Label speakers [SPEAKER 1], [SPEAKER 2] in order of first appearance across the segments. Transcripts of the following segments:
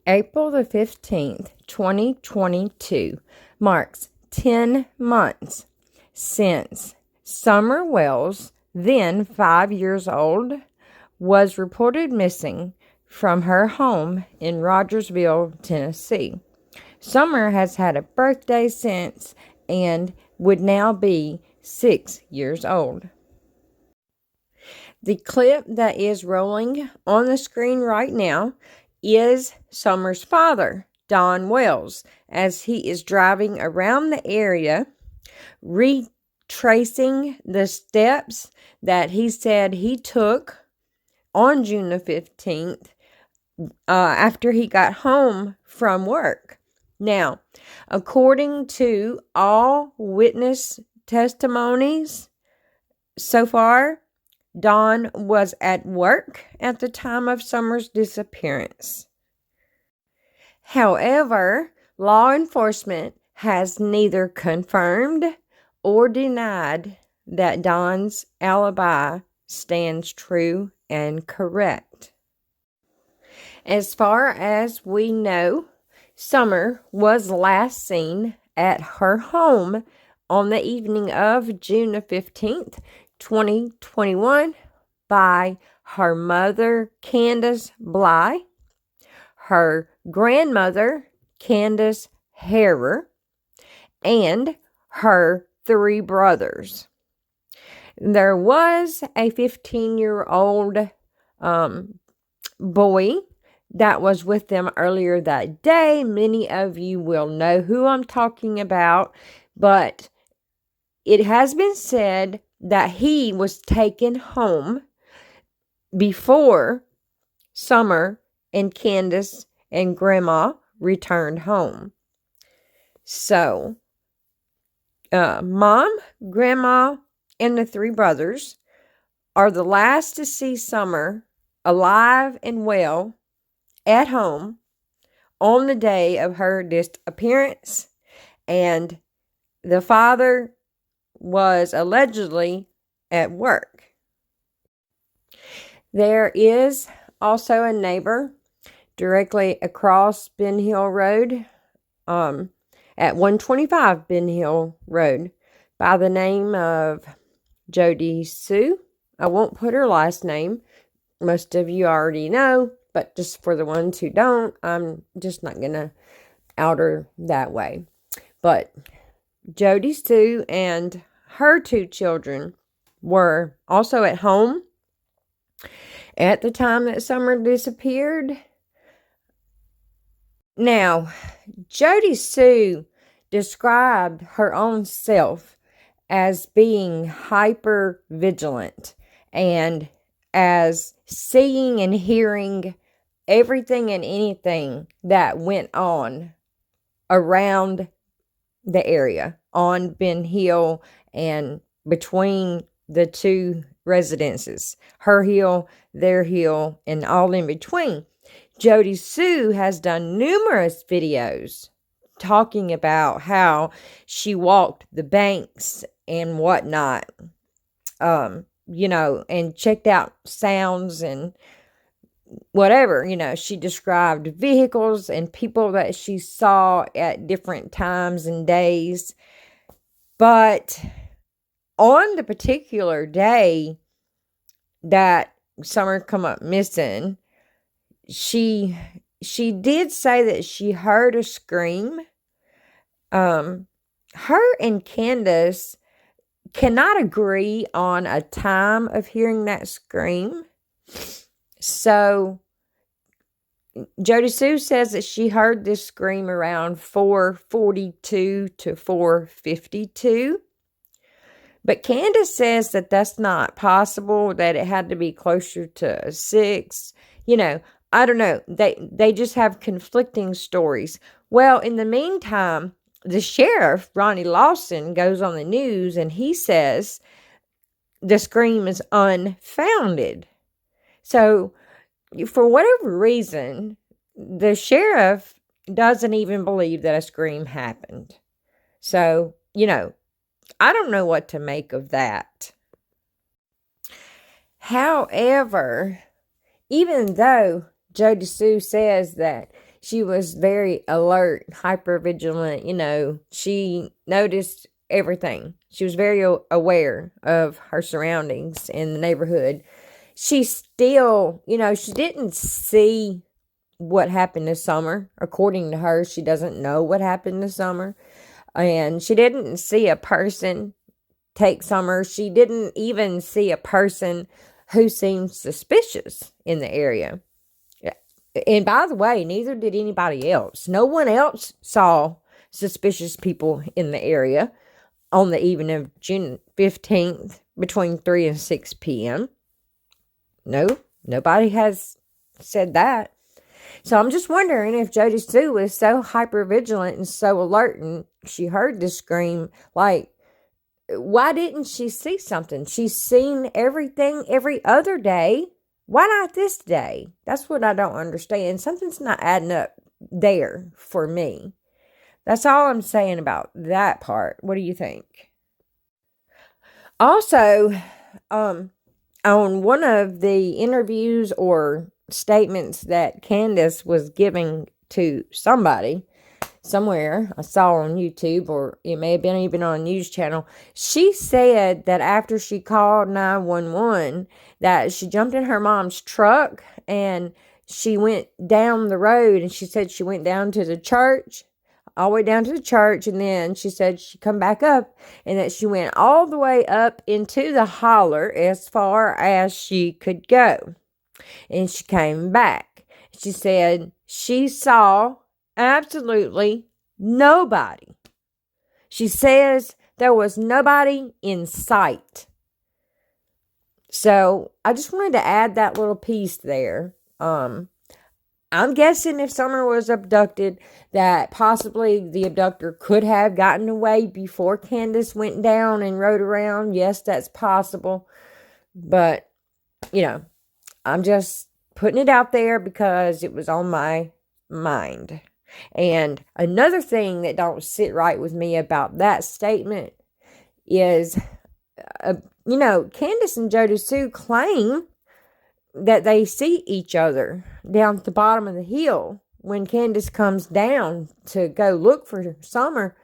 [SPEAKER 1] April the 15th, 2022 marks 10 months since Summer Wells, then 5 years old, was reported missing from her home in Rogersville, Tennessee. Summer has had a birthday since and would now be 6 years old. The clip that is rolling on the screen right now is Summer's father, Don Wells, as he is driving around the area, retracing the steps that he said he took on June the 15th after he got home from work. Now, according to all witness testimonies so far, Don was at work at the time of Summer's disappearance. However, law enforcement has neither confirmed or denied that Don's alibi stands true and correct. As far as we know, Summer was last seen at her home on the evening of June the 15th, 2021 by her mother, Candus Bly, her grandmother, Candus Harrer, and her 3 brothers. There was a 15-year-old boy that was with them earlier that day. Many of you will know who I'm talking about, but it has been said that he was taken home before Summer and Candus and Grandma returned home. So, Mom, Grandma, and the 3 brothers are the last to see Summer alive and well at home on the day of her disappearance, and the father was allegedly at work. There is also a neighbor directly across Ben Hill Road, at 125 Ben Hill Road, by the name of Jodisue. I won't put her last name. Most of you already know, but just for the ones who don't, I'm just not going to out her that way. But Jodisue and her 2 children were also at home at the time that Summer disappeared. Now, Jodisue described her own self as being hyper vigilant and as seeing and hearing everything and anything that went on around the area on Ben Hill and between the 2 residences, her hill, their hill, and all in between. Jodisue has done numerous videos talking about how she walked the banks and whatnot, and checked out sounds and whatever. She described vehicles and people that she saw at different times and days. But on the particular day that Summer come up missing, she did say that she heard a scream. Her and Candus cannot agree on a time of hearing that scream. So Jodisue says that she heard this scream around 4:42 to 4:52. But Candus says that that's not possible, that it had to be closer to 6. I don't know. They just have conflicting stories. Well, in the meantime, the sheriff, Ronnie Lawson, goes on the news and he says the scream is unfounded. So, for whatever reason, the sheriff doesn't even believe that a scream happened. So, I don't know what to make of that. However, even though Jodisue says that she was very alert, hyper vigilant. She noticed everything. She was very aware of her surroundings in the neighborhood. She still, she didn't see what happened this summer. According to her, she doesn't know what happened this summer. And she didn't see a person take summer. She didn't even see a person who seemed suspicious in the area. And by the way, neither did anybody else. No one else saw suspicious people in the area on the evening of June 15th between 3 and 6 p.m. No, nobody has said that. So I'm just wondering if Jodisue was so hyper vigilant and so alert and she heard the scream, like, why didn't she see something? She's seen everything every other day. Why not this day? That's what I don't understand. Something's not adding up there for me. That's all I'm saying about that part. What do you think? Also, on one of the interviews or statements that Candus was giving to somebody somewhere, I saw on YouTube, or it may have been even on a news channel, she said that after she called 911, that she jumped in her mom's truck and she went down the road, and she said she went down to the church, all the way down to the church, and then she said she come back up, and that she went all the way up into the holler as far as she could go. And she came back. She said she saw absolutely nobody. She says there was nobody in sight. So I just wanted to add that little piece there. I'm guessing if Summer was abducted, that possibly the abductor could have gotten away before Candus went down and rode around. Yes, that's possible. But, I'm just putting it out there because it was on my mind. And another thing that don't sit right with me about that statement is, Candus and Jodisue claim that they see each other down at the bottom of the hill. When Candus comes down to go look for Summer,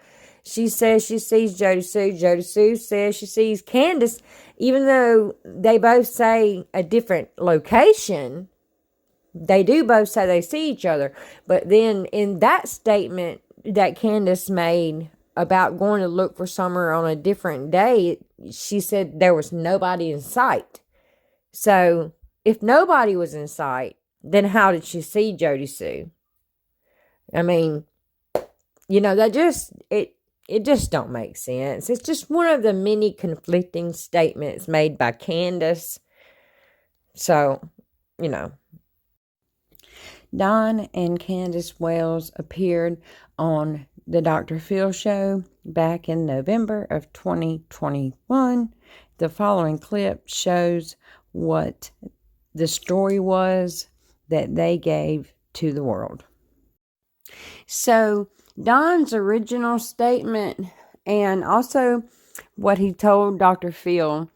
[SPEAKER 1] she says she sees Jodisue. Jodisue says she sees Candus, even though they both say a different location. They do both say they see each other. But then in that statement that Candus made about going to look for Summer on a different day, she said there was nobody in sight. So if nobody was in sight, then how did she see Jodisue? I mean, that it just don't make sense. It's just one of the many conflicting statements made by Candus. So, Don and Candace Wells appeared on the Dr. Phil show back in November of 2021. The following clip shows what the story was that they gave to the world. So, Don's original statement and also what he told Dr. Phil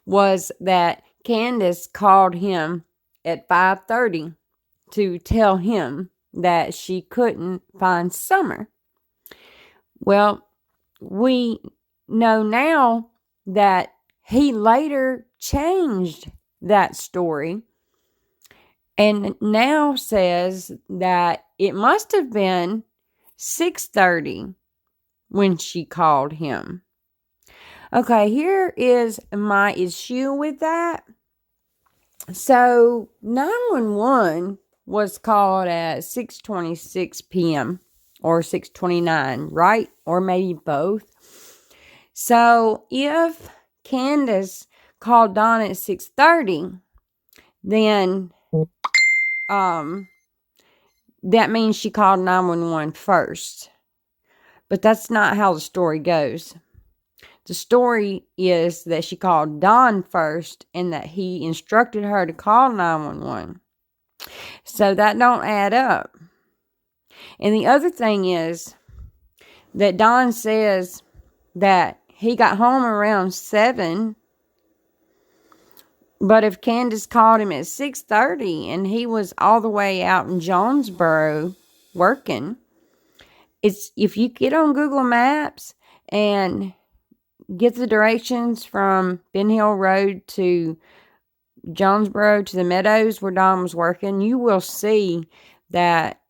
[SPEAKER 1] was that Candus called him at 5:30 to tell him that she couldn't find Summer. Well, we know now that he later changed that story and now says that it must have been 6:30 when she called him. Okay, here is my issue with that. So 911 was called at 6:26 p.m. or 6:29, right? Or maybe both. So if Candus called Don at 6:30, then that means she called 911 first. But that's not how the story goes. The story is that she called Don first and that he instructed her to call 911. So that don't add up. And the other thing is that Don says that he got home around 7. But if Candus called him at 6:30 and he was all the way out in Jonesboro, working. It's if you get on Google Maps and get the directions from Ben Hill Road to Jonesboro to the Meadows where Don was working, you will see that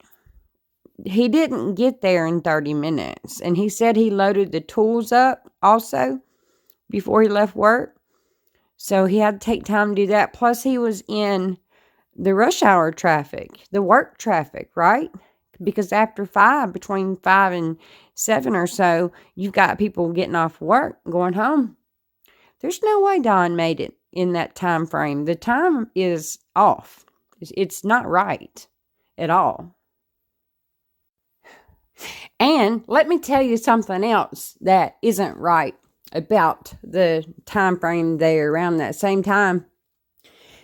[SPEAKER 1] he didn't get there in 30 minutes. And he said he loaded the tools up also before he left work. So he had to take time to do that. Plus, he was in the rush hour traffic, the work traffic, right? Because after 5, between 5 and 7 or so, you've got people getting off work, going home. There's no way Don made it in that time frame. The time is off. It's not right at all. And let me tell you something else that isn't right about the time frame there around that same time.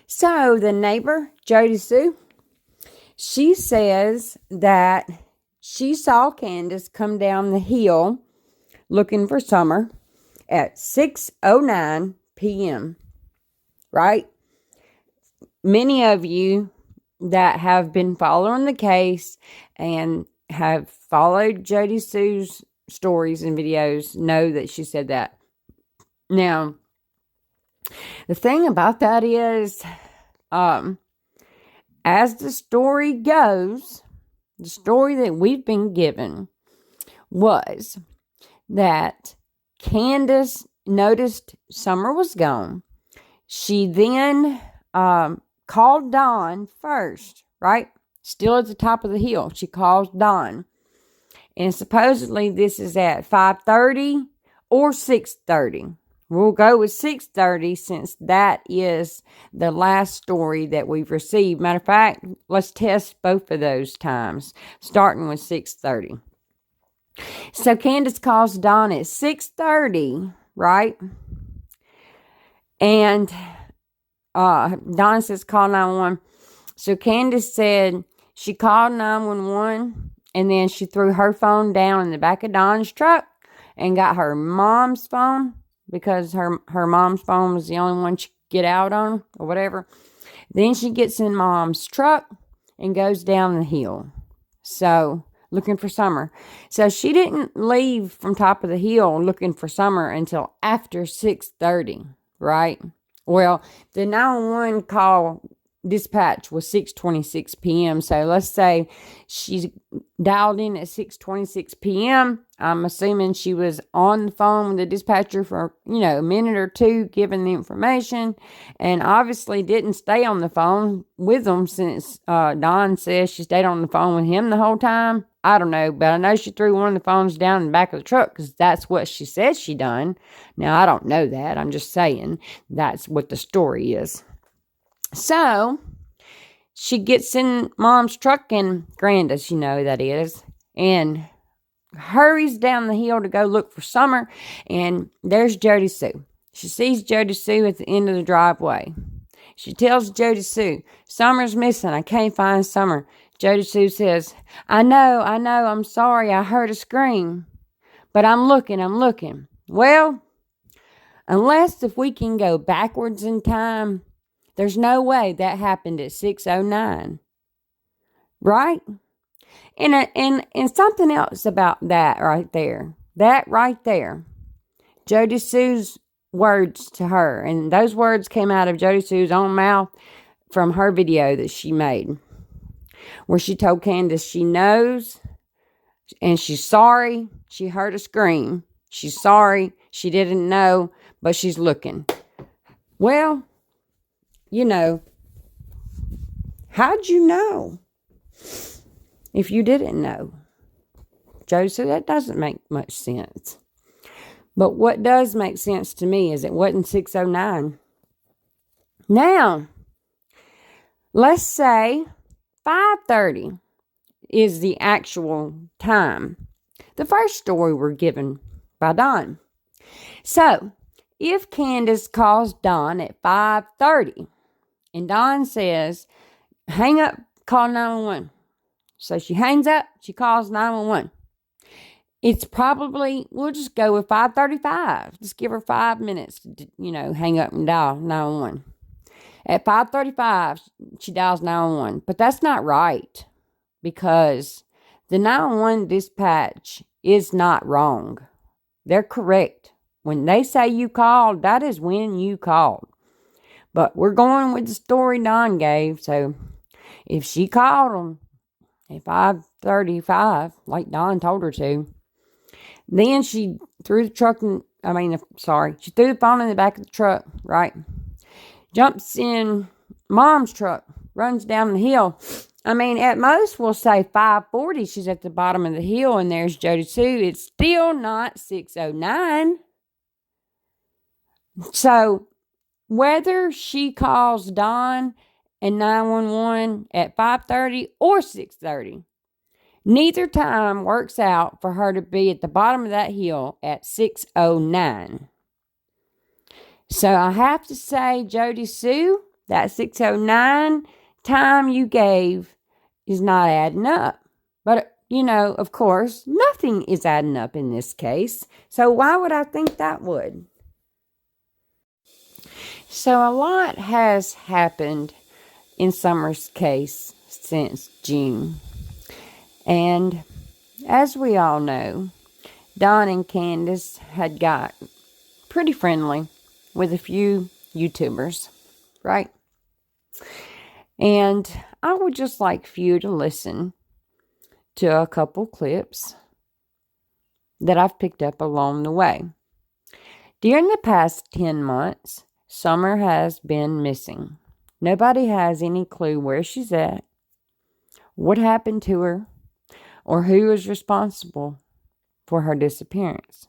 [SPEAKER 1] So the neighbor, Jodisue, she says that she saw Candus come down the hill looking for Summer at 6:09 p.m. Right? Many of you that have been following the case and have followed Jodisue's stories and videos know that she said that. Now, the thing about that is, as the story goes, the story that we've been given was that Candus noticed Summer was gone. She then called Don first, right? Still at the top of the hill. She calls Don. And supposedly this is at 5:30 or 6:30. We'll go with 6:30 since that is the last story that we've received. Matter of fact, let's test both of those times, starting with 6:30. So Candus calls Don at 6:30, right? And Don says, call 911. So Candus said she called 911 and then she threw her phone down in the back of Don's truck and got her mom's phone because her mom's phone was the only one she could get out on or whatever. Then she gets in Mom's truck and goes down the hill. So, looking for Summer. So she didn't leave from top of the hill looking for Summer until after 6:30, right? Well, the 911 call dispatch was 6:26 p.m. So let's say she dialed in at 6:26 p.m. I'm assuming she was on the phone with the dispatcher for, a minute or two giving the information, and obviously didn't stay on the phone with them since Don says she stayed on the phone with him the whole time. I don't know, but I know she threw one of the phones down in the back of the truck because that's what she said she done. Now, I don't know that. I'm just saying that's what the story is. So, she gets in Mom's truck and Grandis, that is, and hurries down the hill to go look for Summer, and there's Jodisue. She sees Jodisue at the end of the driveway. She tells Jodisue, Summer's missing. I can't find Summer. Jodisue says, I know, I'm sorry, I heard a scream, but I'm looking. Well, unless if we can go backwards in time, there's no way that happened at 6:09, right? And something else about that right there. That right there. Jodisue's words to her. And those words came out of Jodisue's own mouth from her video that she made, where she told Candus she knows and she's sorry she heard a scream. She's sorry she didn't know, but she's looking. Well, how'd you know if you didn't know? Jodisue, that doesn't make much sense. But what does make sense to me is it wasn't 6:09. Now, let's say 5:30 is the actual time. The first story we're given by Don. So, if Candus calls Don at 5:30, and Don says, hang up, call 911. So she hangs up, she calls 911. It's probably, we'll just go with 5:35. Just give her 5 minutes to, hang up and dial 911. At 5:35, she dials 911. But that's not right because
[SPEAKER 2] The 911 dispatch is not wrong. They're correct. When they say you called, that is when you called. But we're going with the story Dawn gave, so if she called them at 5:35, like Dawn told her to, then she threw the truck she threw the phone in the back of the truck, right? Jumps in Mom's truck, runs down the hill. At most, we'll say 5:40. She's at the bottom of the hill, and there's Jodisue. It's still not 6:09. So, whether she calls Dawn and 911 at 5:30 or 6:30, neither time works out for her to be at the bottom of that hill at 6:09. So, I have to say, Jodisue, that 6:09 time you gave is not adding up. But, of course, nothing is adding up in this case. So why would I think that would? So a lot has happened in Summer's case since June. And as we all know, Dawn and Candus had got pretty friendly with a few YouTubers, right? And I would just like for you to listen to a couple clips that I've picked up along the way. During the past 10 months, Summer has been missing. Nobody has any clue where she's at, what happened to her, or who is responsible for her disappearance.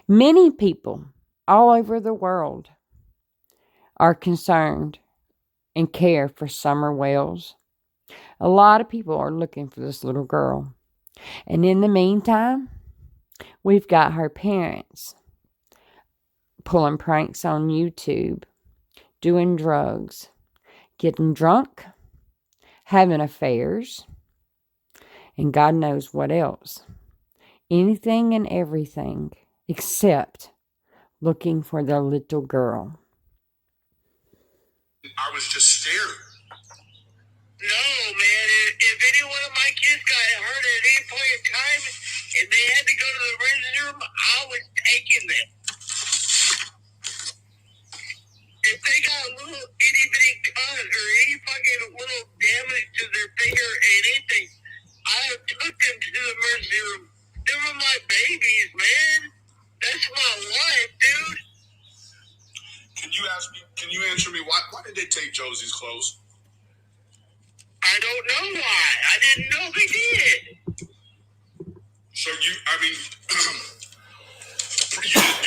[SPEAKER 2] Many people all over the world are concerned and care for Summer Wells. A lot of people are looking for this little girl. And in the meantime, we've got her parents pulling pranks on YouTube, doing drugs, getting drunk, having affairs, and God knows what else. Anything and everything except looking for the little girl.
[SPEAKER 3] I was just scared. No, man. If any one of my kids got hurt at any point in time and they had to go to the emergency room, I was taking them. If they got a little itty bitty cut or any fucking little damage to their finger or anything, I have took them to the emergency room. They were my babies, man. That's my life, dude. Can you answer me why did they take Josie's clothes? I don't know why. I didn't know they did. So you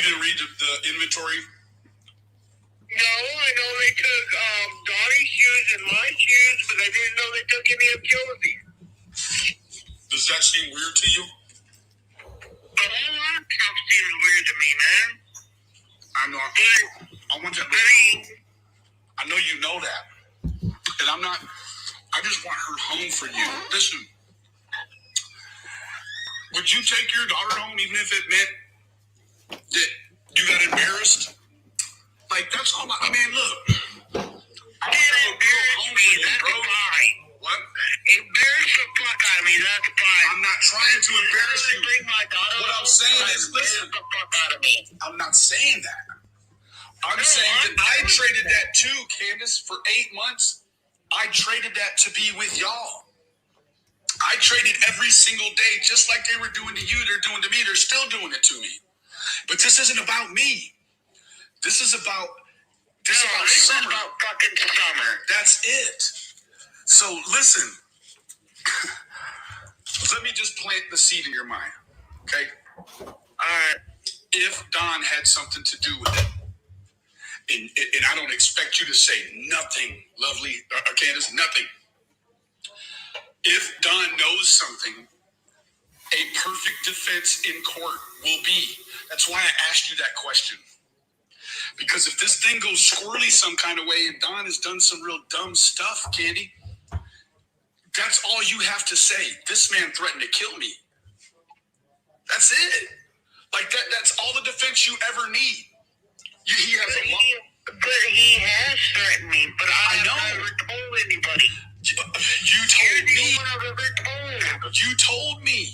[SPEAKER 3] didn't read the inventory? No, I know they took Donnie's shoes and my shoes, but I didn't know they took any of Josie's. Does that seem weird to you? A whole lot of stuff seems weird to me, man. I know. I want that. I know you know that. And I just want her home for you. Listen. Would you take your daughter home even if it meant that you got embarrassed? Like, that's all look. I can't embarrass me, that's fine. What? Embarrass the fuck out of me, that's fine. I'm not trying to embarrass you. What I'm saying is, listen. The fuck out of me. I'm not saying that. I'm saying that I traded that too, Candus, for 8 months. I traded that to be with y'all. I traded every single day, just like they were doing to you, they're doing to me, they're still doing it to me. But this isn't about me. This is about Summer. This is about fucking Summer. That's it. So listen, let me just plant the seed in your mind, okay? If Don had something to do with it, and I don't expect you to say nothing, lovely, Candus, nothing. If Don knows something, a perfect defense in court will be. That's why I asked you that question. Because if this thing goes squirrely some kind of way and Don has done some real dumb stuff, Candy, that's all you have to say. This man threatened to kill me. That's it. Like that's all the defense you ever need. He has a lot. But he has threatened me, but I have never told anybody. You told me. I've ever told. You told me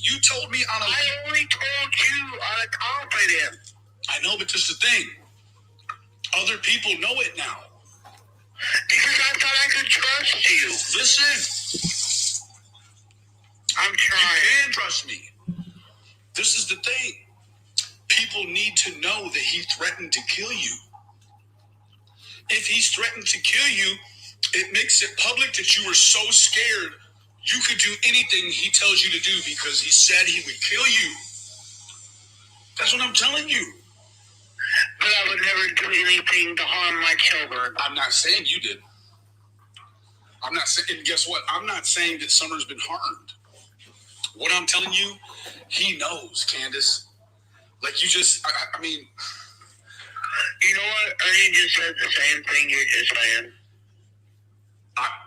[SPEAKER 3] on a... I only told you on a confidence. I know, but this is the thing. Other people know it now. Because I thought I could trust you. Listen. I'm trying. You can trust me. This is the thing. People need to know that he threatened to kill you. If he's threatened to kill you, it makes it public that you were so scared you could do anything he tells you to do because he said he would kill you. That's what I'm telling you. But I would never do anything to harm my children. I'm not saying you did. I'm not saying, and guess what? I'm not saying that Summer's been harmed. What I'm telling you, he knows, Candus. Like, you just, I mean... You know what? Ernie just said the same thing you're just saying.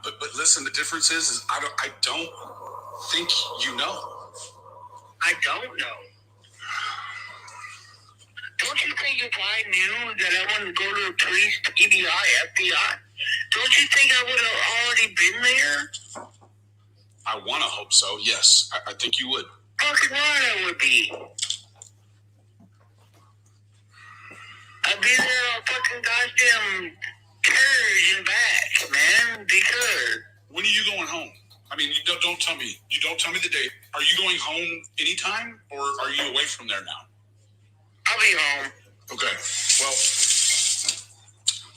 [SPEAKER 3] But listen, the difference is I don't think you know. I don't know. Don't you think if I knew that I wanted to go to the police, EBI, FBI, don't you think I would have already been there? I want to hope so, yes. I think you would. Fucking right I would be. I'd be there on fucking goddamn carriage and back, man, because... When are you going home? I mean, you don't tell me. You don't tell me the date. Are you going home anytime, or are you away from there now? I'll be home. Okay. Well,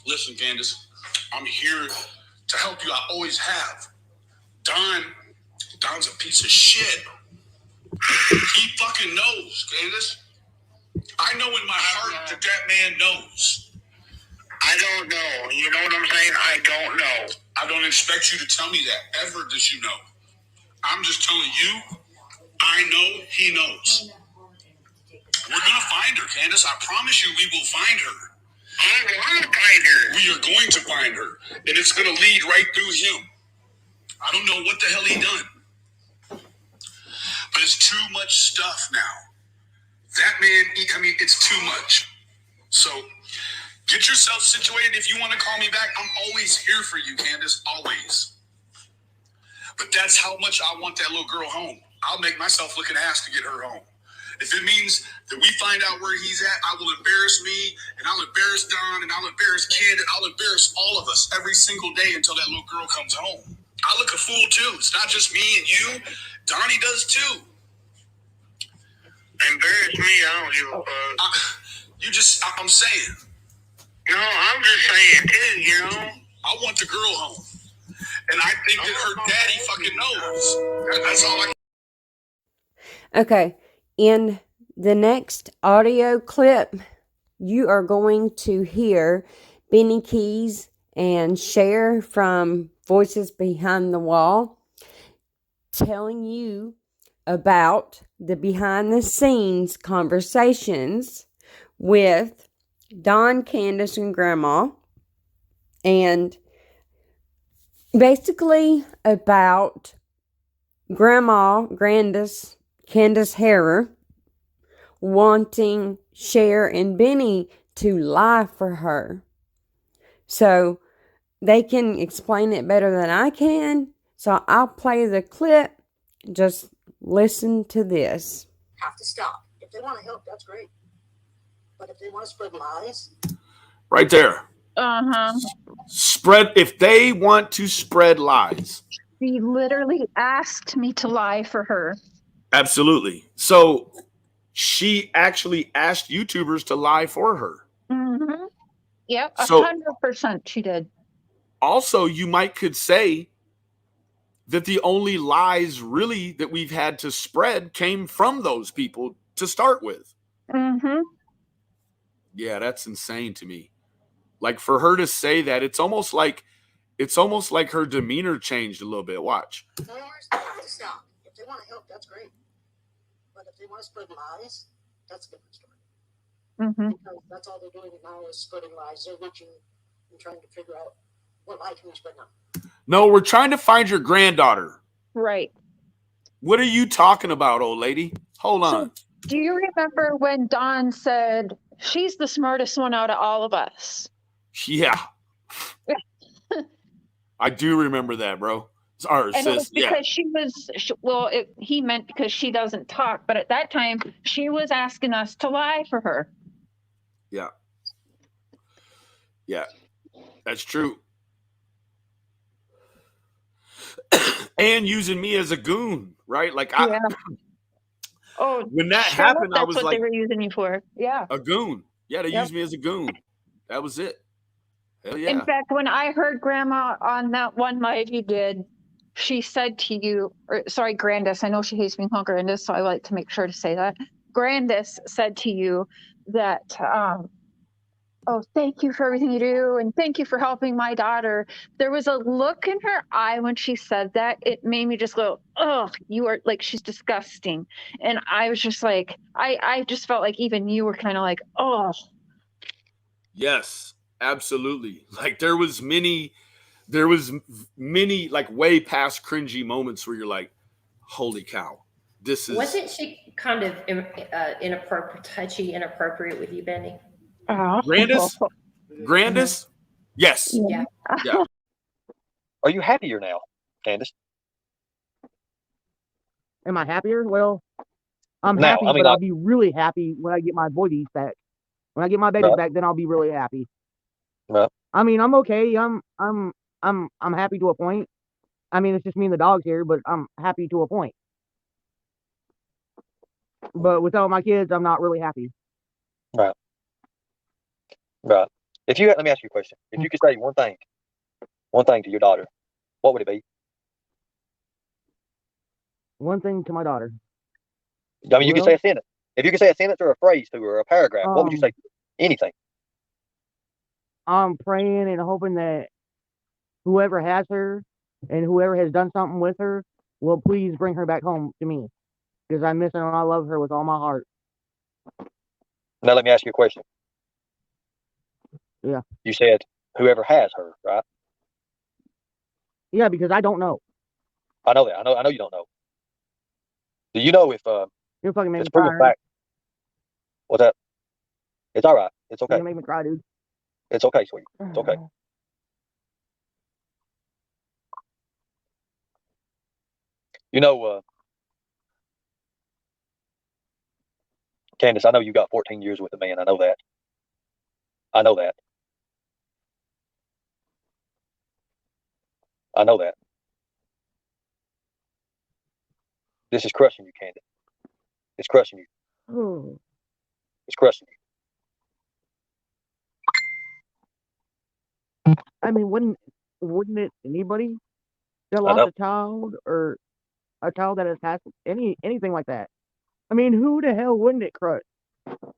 [SPEAKER 3] listen, Candus. I'm here to help you. I always have. Don's a piece of shit. He fucking knows, Candus. I know in my heart that man knows. I don't know. You know what I'm saying? I don't know. I don't expect you to tell me that ever does you know. I'm just telling you, I know he knows. We're going to find her, Candus. I promise you we will find her. I want to find her. We are going to find her. And it's going to lead right through him. I don't know what the hell he done. But it's too much stuff now. That man, I mean, it's too much. So get yourself situated. If you want to call me back, I'm always here for you, Candus. Always. But that's how much I want that little girl home. I'll make myself look an ass to get her home. If it means that we find out where he's at, I will embarrass me, and I'll embarrass Don, and I'll embarrass Kid, and I'll embarrass all of us every single day until that little girl comes home. I look a fool, too. It's not just me and you. Donnie does, too. Embarrass me, I don't give a fuck. I'm saying. No, I'm just saying, too, you know? I want the girl home. And I think that her daddy fucking knows. That's all I can.
[SPEAKER 2] Okay. In the next audio clip, you are going to hear Benny Keyz and Cher from Voices Behind the Wall telling you about the behind-the-scenes conversations with Don, Candus, and Grandma, and basically about Candus Harrer wanting Cher and Benny to lie for her. So they can explain it better than I can. So I'll play the clip. Just listen to this.
[SPEAKER 4] Have to stop. If they want to help, that's great. But if they want to spread lies,
[SPEAKER 5] right there.
[SPEAKER 6] Uh-huh.
[SPEAKER 5] If they want to spread lies.
[SPEAKER 6] She literally asked me to lie for her.
[SPEAKER 5] Absolutely. So she actually asked YouTubers to lie for her.
[SPEAKER 6] Mm-hmm. Yep, 100% she did.
[SPEAKER 5] Also, you could say that the only lies really that we've had to spread came from those people to start with.
[SPEAKER 6] Mm-hmm.
[SPEAKER 5] Yeah, that's insane to me. Like, for her to say that, it's almost like her demeanor changed a little bit. Watch.
[SPEAKER 4] Have to stop. If they want to help, that's great. But if they want to spread lies, that's a different story.
[SPEAKER 6] Mm-hmm.
[SPEAKER 4] Because that's all they're doing now is spreading lies. They're looking and trying to figure out what lie can we spread now.
[SPEAKER 5] No, we're trying to find your granddaughter.
[SPEAKER 6] Right.
[SPEAKER 5] What are you talking about, old lady? Hold on.
[SPEAKER 6] So, do you remember when Don said, she's the smartest one out of all of us?
[SPEAKER 5] Yeah. I do remember that, bro. Or
[SPEAKER 6] And it was
[SPEAKER 5] sis, yeah.
[SPEAKER 6] because he meant because she doesn't talk. But at that time, she was asking us to lie for her.
[SPEAKER 5] Yeah. Yeah. That's true. And using me as a goon, right? Like
[SPEAKER 6] Yeah. Oh,
[SPEAKER 5] when that
[SPEAKER 6] straight up,
[SPEAKER 5] happened, I
[SPEAKER 6] that's
[SPEAKER 5] was
[SPEAKER 6] what
[SPEAKER 5] like
[SPEAKER 6] they were using you for. Yeah.
[SPEAKER 5] a goon. Yeah, they
[SPEAKER 6] Yep.
[SPEAKER 5] used me as a goon. That was it. Hell
[SPEAKER 6] In
[SPEAKER 5] yeah.
[SPEAKER 6] fact, when I heard Grandma on that one live you did, she said to you, sorry, Grandis, I know she hates me called Grandis, so I like to make sure to say that. Grandis said to you that, oh, thank you for everything you do, and thank you for helping my daughter. There was a look in her eye when she said that. It made me just go, oh, you are like, she's disgusting. And I was just like, I just felt like even you were kind of like, oh.
[SPEAKER 5] Yes, absolutely. Like there was many like way past cringy moments where you're like, holy cow, this is.
[SPEAKER 7] Wasn't she kind of inappropriate, touchy, inappropriate with you, Benny?
[SPEAKER 5] Grandis? Yes.
[SPEAKER 7] Yeah.
[SPEAKER 5] Yeah.
[SPEAKER 8] Are you happier now, Candus?
[SPEAKER 9] Am I happier? Well, I'm
[SPEAKER 8] Now,
[SPEAKER 9] happy,
[SPEAKER 8] I mean,
[SPEAKER 9] but
[SPEAKER 8] like,
[SPEAKER 9] I'll be really happy when I get my boys back. When I get my babies
[SPEAKER 8] Right.
[SPEAKER 9] back, then I'll be really happy.
[SPEAKER 8] Right.
[SPEAKER 9] I mean, I'm okay. I'm happy to a point. I mean, it's just me and the dogs here, but I'm happy to a point. But without my kids, I'm not really happy.
[SPEAKER 8] Right. Right. Let me ask you a question. If you could say one thing to your daughter, what would it be?
[SPEAKER 9] One thing to my daughter.
[SPEAKER 8] I mean, you could say a sentence. If you could say a sentence or a phrase to her, or a paragraph, what would you say? Anything.
[SPEAKER 9] I'm praying and hoping that whoever has her and whoever has done something with her will please bring her back home to me, because I miss her and I love her with all my heart.
[SPEAKER 8] Now let me ask you a question.
[SPEAKER 9] Yeah.
[SPEAKER 8] You said whoever has her, right?
[SPEAKER 9] Yeah, because I don't know.
[SPEAKER 8] I know that. I know you don't know. Do you know if
[SPEAKER 9] You're fucking making
[SPEAKER 8] it's
[SPEAKER 9] me cry.
[SPEAKER 8] proven fact? What's that? It's all right. It's okay.
[SPEAKER 9] You're gonna make me cry, dude.
[SPEAKER 8] It's okay, sweetie. It's okay. You know, Candus, I know you got 14 years with a man. I know that. I know that. I know that. This is crushing you, Candus. It's crushing you. It's crushing you.
[SPEAKER 9] I mean, wouldn't it anybody that lost a child or a child that has had anything like that? I mean, who the hell wouldn't it crush?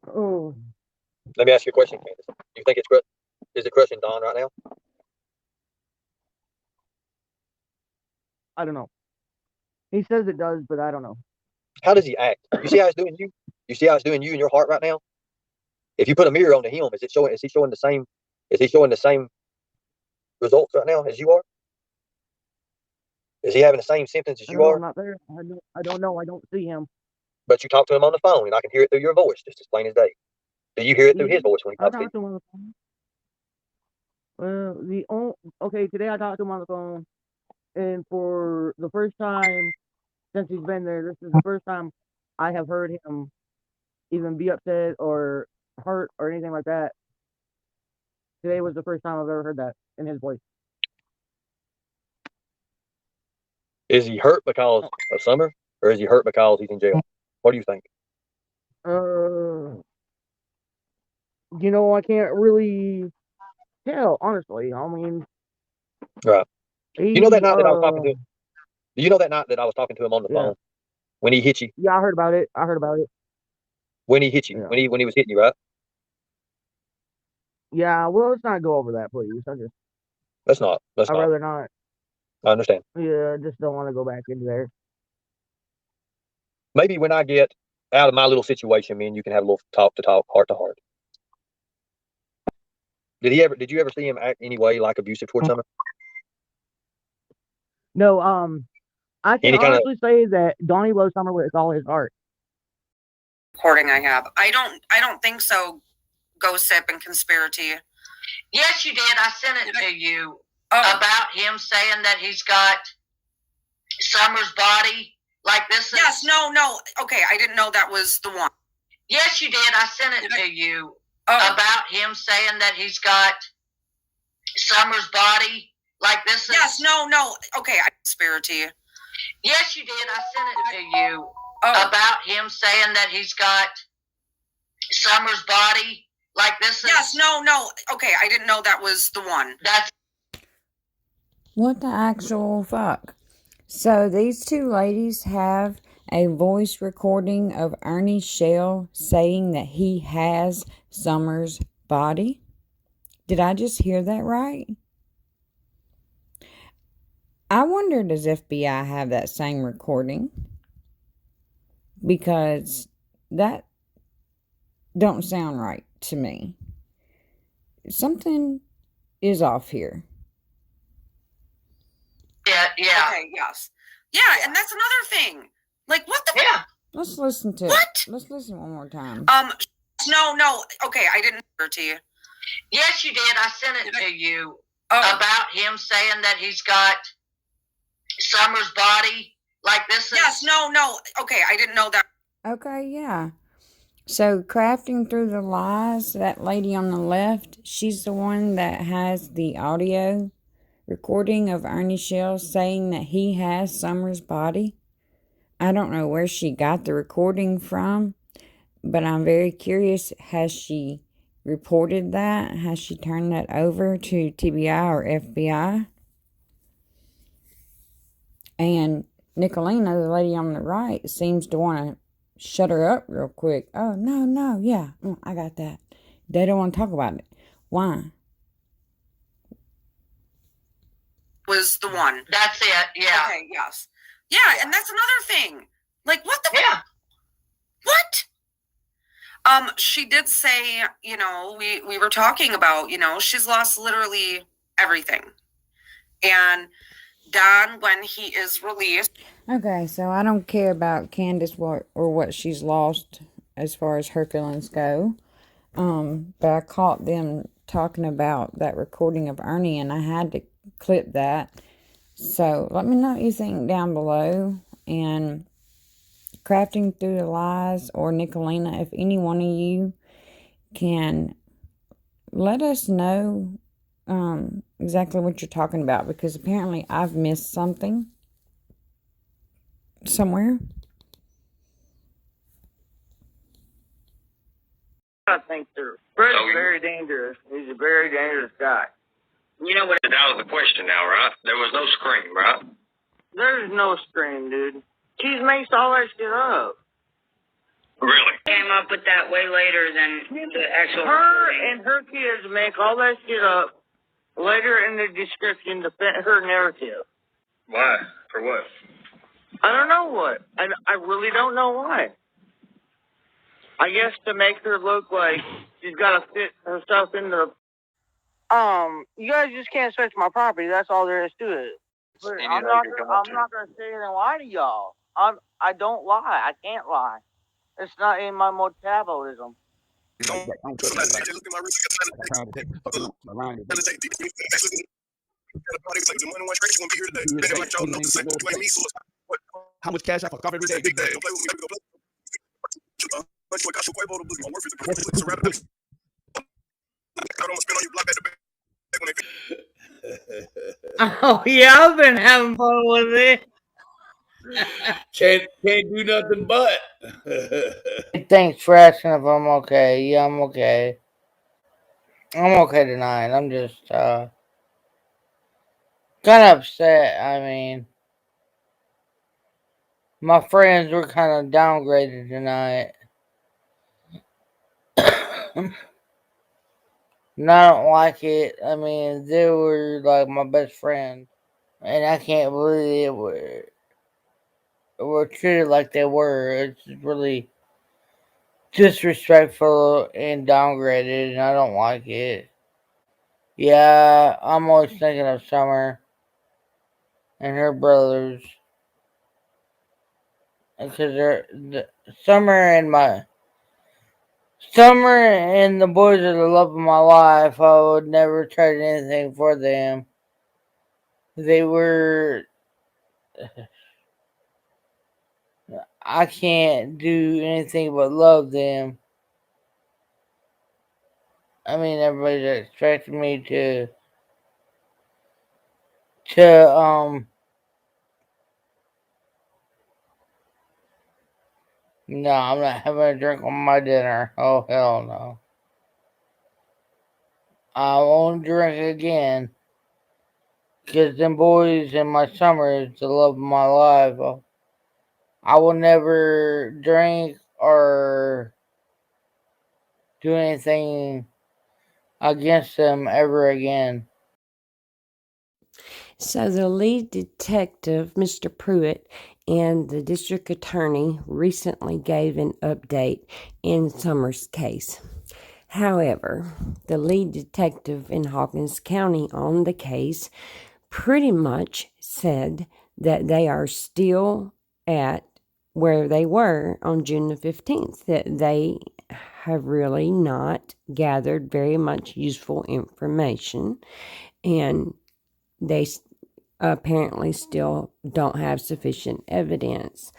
[SPEAKER 9] Oh.
[SPEAKER 8] Let me ask you a question, Candus. You think is it crushing Don right now?
[SPEAKER 9] I don't know. He says it does, but I don't know.
[SPEAKER 8] How does he act? You see how it's doing you? You see how it's doing you in your heart right now? If you put a mirror onto him, is he showing the same results right now as you are? Is he having the same symptoms as you are?
[SPEAKER 9] I'm not there. I don't know. I don't see him.
[SPEAKER 8] But you talk to him on the phone, and I can hear it through your voice, just as plain as day. Do you hear it through his voice when he talks to you?
[SPEAKER 9] I talked to him on the phone. Today I talked to him on the phone, and for the first time since he's been there, this is the first time I have heard him even be upset or hurt or anything like that. Today was the first time I've ever heard that in his voice.
[SPEAKER 8] Is he hurt because of Summer, or is he hurt because he's in jail? What do you think?
[SPEAKER 9] I can't really tell, honestly. I mean,
[SPEAKER 8] right. You know that night that I was talking to him? Do you know that night that I was talking to him on the phone? When he hit you?
[SPEAKER 9] Yeah, I heard about it.
[SPEAKER 8] When he hit you? Yeah. When he was hitting you, right?
[SPEAKER 9] Yeah, well, let's not go over that, please.
[SPEAKER 8] Let's not.
[SPEAKER 9] I'd rather not.
[SPEAKER 8] I understand.
[SPEAKER 9] Yeah, I just don't want to go back into there.
[SPEAKER 8] Maybe when I get out of my little situation, me and you can have a little talk, heart to heart. Did you ever see him act any way like abusive towards Summer?
[SPEAKER 9] No, I can honestly say that Donnie loves Summer with all his heart.
[SPEAKER 10] Recording I have. I don't think so, Gossip and Conspiracy.
[SPEAKER 11] Yes, you did. I sent it to you about him saying that he's got
[SPEAKER 10] Summer's body? Like this is... Yes, no. Okay, I didn't know that was the one. Yes, you did. I sent it to you about him saying that he's got Summer's body. Like this is... Yes, no. Okay, I can spare it to you. Yes, you did. I sent it to you about him saying that he's got Summer's body. Like this is... Yes, no. Okay, I didn't know that was the one. That's...
[SPEAKER 2] What the actual fuck? So these two ladies have a voice recording of Ernie Shell saying that he has Summer's body? Did I just hear that right? I wonder, does FBI have that same recording? Because that don't sound right to me. Something is off here.
[SPEAKER 10] Yeah. Okay, yes. Yeah, and that's another thing. Like, what the... Yeah.
[SPEAKER 2] Let's listen to
[SPEAKER 10] What?
[SPEAKER 2] it. Let's listen one more time.
[SPEAKER 10] No. Okay, I didn't hear it to you. Yes, you did. I sent it to you about him saying that he's got Summer's body. Like this is... Yes, no. Okay, I didn't know that.
[SPEAKER 2] Okay, yeah. So, Crafting Through the Lies, that lady on the left, she's the one that has the audio recording of Ernie Shell saying that he has Summer's body. I don't know where she got the recording from, but I'm very curious. Has she reported that? Has she turned that over to TBI or FBI? And Nicolina, the lady on the right, seems to want to shut her up real quick. Oh, no, yeah, I got that. They don't want to talk about it. Why?
[SPEAKER 10] Was the one. That's it, yeah. Okay, yes. Yeah, and that's another thing. Like, what the... Yeah. What? She did say, we were talking about, she's lost literally everything. And Don, when he is released...
[SPEAKER 2] Okay, so I don't care about Candus or what she's lost as far as her feelings go. But I caught them talking about that recording of Ernie, and I had to clip that. So let me know what you think down below. And Crafting Through the Lies or Nicolina, if any one of you can let us know exactly what you're talking about, because apparently I've missed something somewhere.
[SPEAKER 9] I think Fred's very dangerous. He's a very dangerous guy.
[SPEAKER 8] You know what? That was the question now, right? There was no scream, right?
[SPEAKER 9] There's no scream, dude. Keyz makes all that shit up.
[SPEAKER 8] Really?
[SPEAKER 11] Came up with that way later than the actual...
[SPEAKER 9] Her and her kids make all that shit up later in the description to fit her narrative.
[SPEAKER 8] Why? For what?
[SPEAKER 9] I don't know what. I really don't know why. I guess to make her look like she's got to fit herself in the... you guys just can't search my property. That's all there is to it. I'm not gonna sit here and lie to y'all. I don't lie. I can't lie. It's not in my metabolism.
[SPEAKER 5] How much cash I fuck off every day?
[SPEAKER 9] Oh yeah, I've been having fun with it.
[SPEAKER 12] Can't do nothing but.
[SPEAKER 9] Thanks for asking if I'm okay. Yeah, I'm okay. I'm okay tonight. I'm just kind of upset. I mean, my friends were kind of downgraded tonight. And I don't like it. I mean, they were like my best friend. And I can't believe it were treated like they were. It's really disrespectful and downgraded, and I don't like it. Yeah, I'm always thinking of Summer and her brothers. Because Summer and the boys are the love of my life. I would never trade anything for them. They were
[SPEAKER 12] I can't do anything but love them. I mean, everybody's expecting me to no, I'm not having a drink on my dinner. Oh, hell no. I won't drink again. Because them boys in my summer is the love of my life. I will never drink or do anything against them ever again.
[SPEAKER 2] So the lead detective, Mr. Pruitt, and the district attorney recently gave an update in Summers' case. However, the lead detective in Hawkins County on the case pretty much said that they are still at where they were on June the 15th, that they have really not gathered very much useful information, and they apparently still don't have sufficient evidence.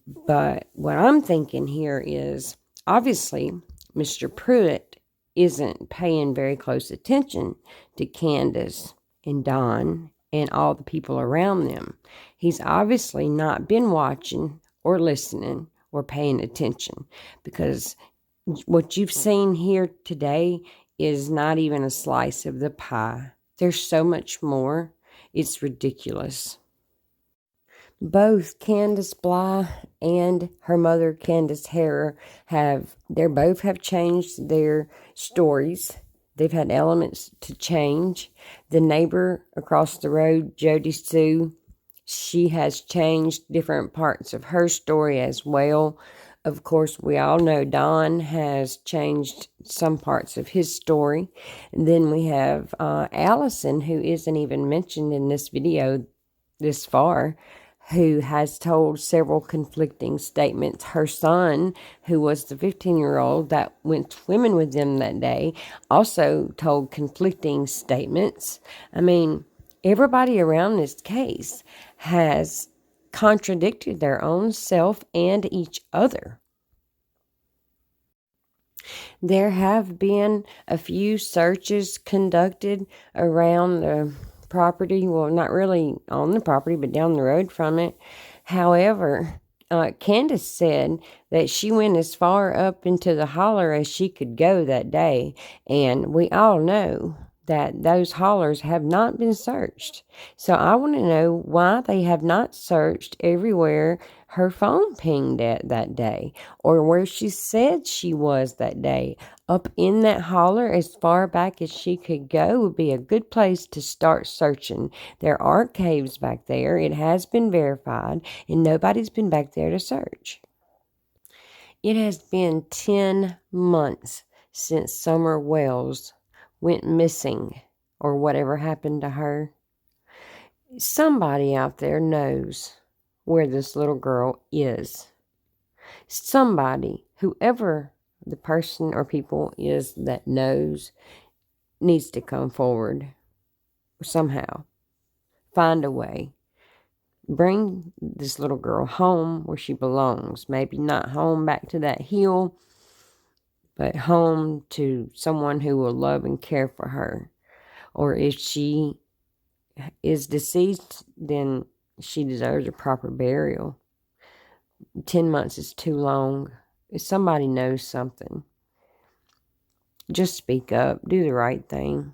[SPEAKER 2] But what I'm thinking here is, obviously, Mr. Pruitt isn't paying very close attention to Candus and Don and all the people around them. He's obviously not been watching or listening or paying attention, because what you've seen here today is not even a slice of the pie. There's so much more. It's ridiculous. Both Candus Bly and her mother, Candace Harrer, both have changed their stories. They've had elements to change. The neighbor across the road, Jodisue, she has changed different parts of her story as well. Of course, we all know Don has changed some parts of his story. And then we have Allison, who isn't even mentioned in this video this far, who has told several conflicting statements. Her son, who was the 15-year-old that went swimming with them that day, also told conflicting statements. I mean, everybody around this case has contradicted their own self and each other. There have been a few searches conducted around the property. Well, not really on the property, but down the road from it. However, Candus said that she went as far up into the holler as she could go that day. And we all know that those hollers have not been searched. So I want to know why they have not searched everywhere her phone pinged at that day, or where she said she was that day. Up in that holler as far back as she could go would be a good place to start searching. There are caves back there. It has been verified, and nobody's been back there to search. It has been 10 months since Summer Wells went missing, or whatever happened to her. Somebody out there knows where this little girl is. Somebody, whoever the person or people is that knows, needs to come forward somehow. Find a way. Bring this little girl home where she belongs. Maybe not home back to that hill, but home to someone who will love and care for her. Or if she is deceased, then she deserves a proper burial. 10 months is too long. If somebody knows something, just speak up. Do the right thing.